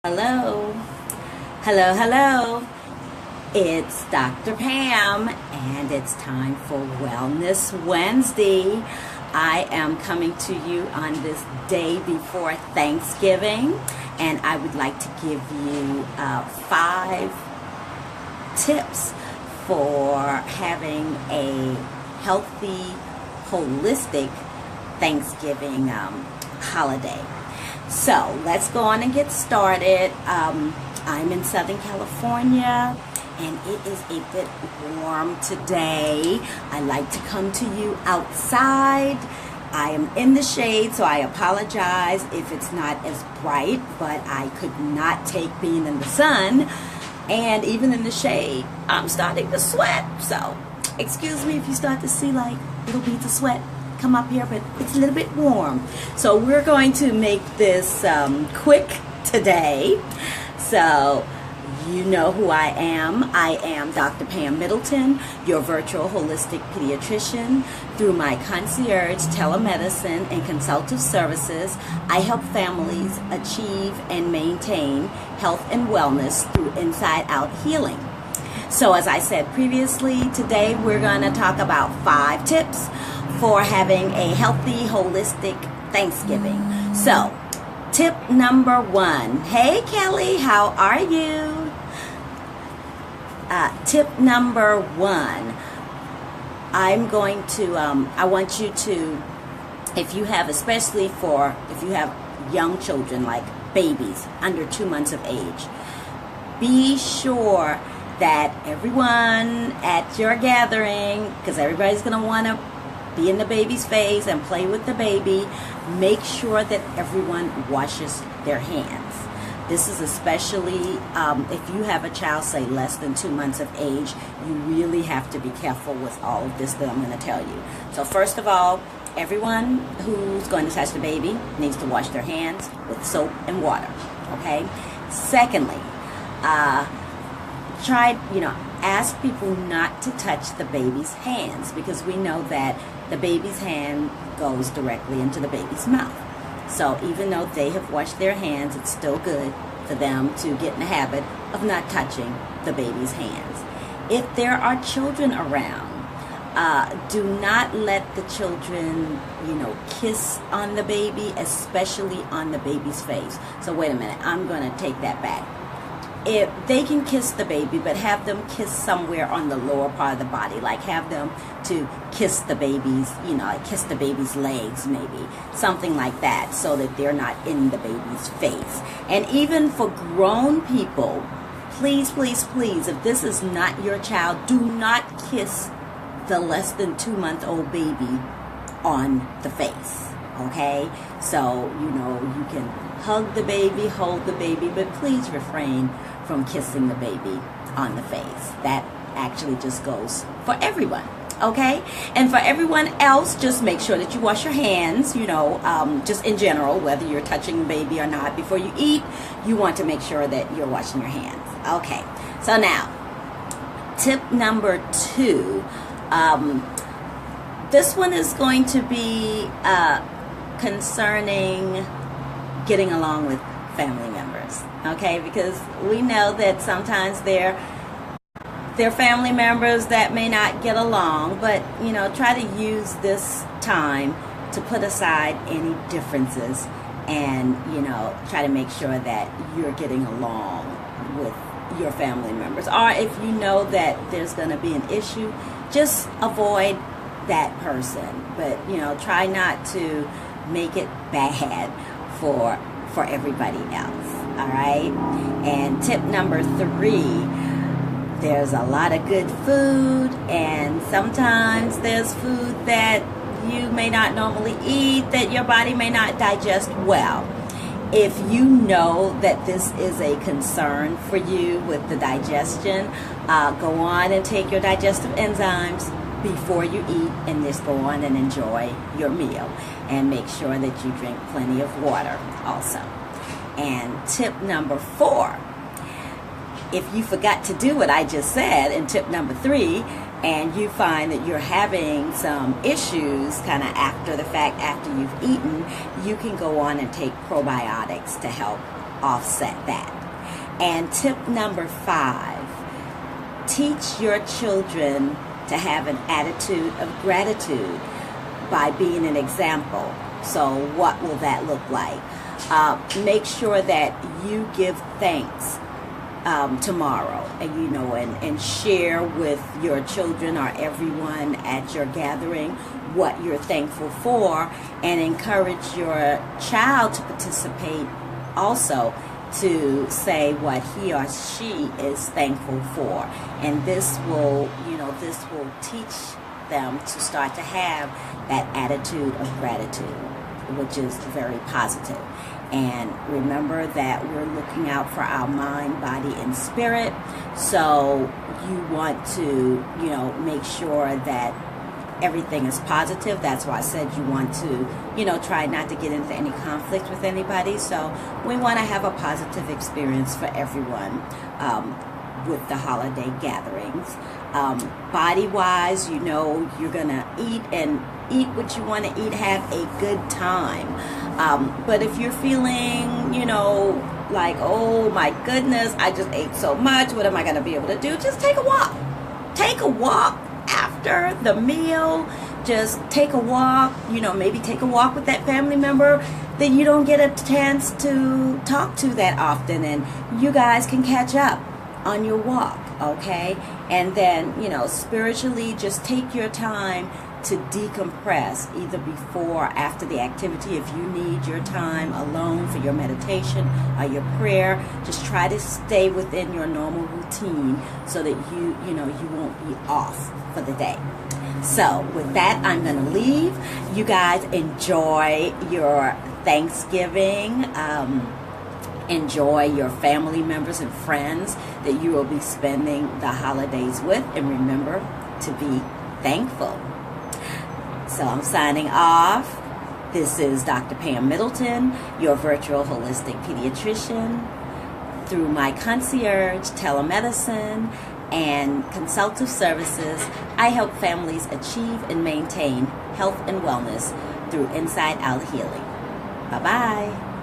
Hello, hello. It's Dr. Pam, and it's time for Wellness Wednesday. I am coming to you on this day before Thanksgiving, and I would like to give you 5 tips for having a healthy, holistic Thanksgiving holiday. So let's go on and get started. I'm in Southern California and it is a bit warm today. I like to come to you outside. I am in the shade, so I apologize if it's not as bright, but I could not take being in the sun, and even in the shade, I'm starting to sweat. So excuse me if you start to see like little beads of sweat come up here, but it's a little bit warm. So we're going to make this quick today. So you know who I am. I am Dr. Pam Middleton, your virtual holistic pediatrician. Through my concierge telemedicine and consultative services, I help families achieve and maintain health and wellness through inside-out healing. So as I said previously, today we're going to talk about 5 tips for having a healthy, holistic Thanksgiving. So, tip number 1. Hey, Kelly, how are you? Tip number 1. I'm going to, I want you to, if you have young children, like babies under 2 months of age, be sure that everyone at your gathering, because everybody's going to want to be in the baby's face and play with the baby, make sure that everyone washes their hands. This is especially if you have a child, say less than 2 months of age, you really have to be careful with all of this that I'm going to tell you. So first of all, everyone who's going to touch the baby needs to wash their hands with soap and water, okay? Secondly, ask people not to touch the baby's hands, because we know that the baby's hand goes directly into the baby's mouth. So even though they have washed their hands, it's still good for them to get in the habit of not touching the baby's hands. If there are children around, do not let the children, kiss on the baby, especially on the baby's face. So wait a minute, I'm going to take that back. If they can kiss the baby, but have them kiss somewhere on the lower part of the body, like have them to kiss the baby's, kiss the baby's legs, maybe something like that, so that they're not in the baby's face. And even for grown people, please, if this is not your child, do not kiss the less than 2-month-old baby on the face. Okay, so you can hug the baby, hold the baby, but please refrain from kissing the baby on the face. That actually just goes for everyone, okay? And for everyone else, just make sure that you wash your hands, just in general, whether you're touching the baby or not. Before you eat, you want to make sure that you're washing your hands. Okay, so now, tip number 2. This one is going to be concerning getting along with family members, okay? Because we know that sometimes they're family members that may not get along, but try to use this time to put aside any differences and try to make sure that you're getting along with your family members. Or if you know that there's going to be an issue, just avoid that person, but try not to make it bad for everybody else. All right. And tip number 3, there's a lot of good food, and sometimes there's food that you may not normally eat that your body may not digest well. If you know that this is a concern for you with the digestion, go on and take your digestive enzymes before you eat, and just go on and enjoy your meal, and make sure that you drink plenty of water also. And tip number 4, if you forgot to do what I just said in tip number 3, and you find that you're having some issues kind of after the fact, after you've eaten, you can go on and take probiotics to help offset that. And tip number 5, teach your children to have an attitude of gratitude by being an example. So what will that look like? Make sure that you give thanks tomorrow, and share with your children or everyone at your gathering what you're thankful for, and encourage your child to participate also, to say what he or she is thankful for. And this will teach them to start to have that attitude of gratitude, which is very positive. And remember that we're looking out for our mind, body, and spirit. So you want to, make sure that everything is positive. That's why I said you want to, try not to get into any conflict with anybody. So we want to have a positive experience for everyone with the holiday gatherings. Body-wise, you're going to eat what you want to eat, have a good time. But if you're feeling, like, oh my goodness, I just ate so much, what am I going to be able to do? Just take a walk. Take a walk after the meal. Just take a walk, maybe take a walk with that family member that you don't get a chance to talk to that often, and you guys can catch up on your walk, okay? And then, spiritually, just take your time to decompress, either before or after the activity. If you need your time alone for your meditation or your prayer, just try to stay within your normal routine so that you won't be off for the day. So with that, I'm going to leave. You guys enjoy your Thanksgiving. Enjoy your family members and friends that you will be spending the holidays with, and remember to be thankful. So I'm signing off. This is Dr. Pam Middleton, your virtual holistic pediatrician. Through my concierge, telemedicine, and consultative services, I help families achieve and maintain health and wellness through inside-out healing. Bye-bye.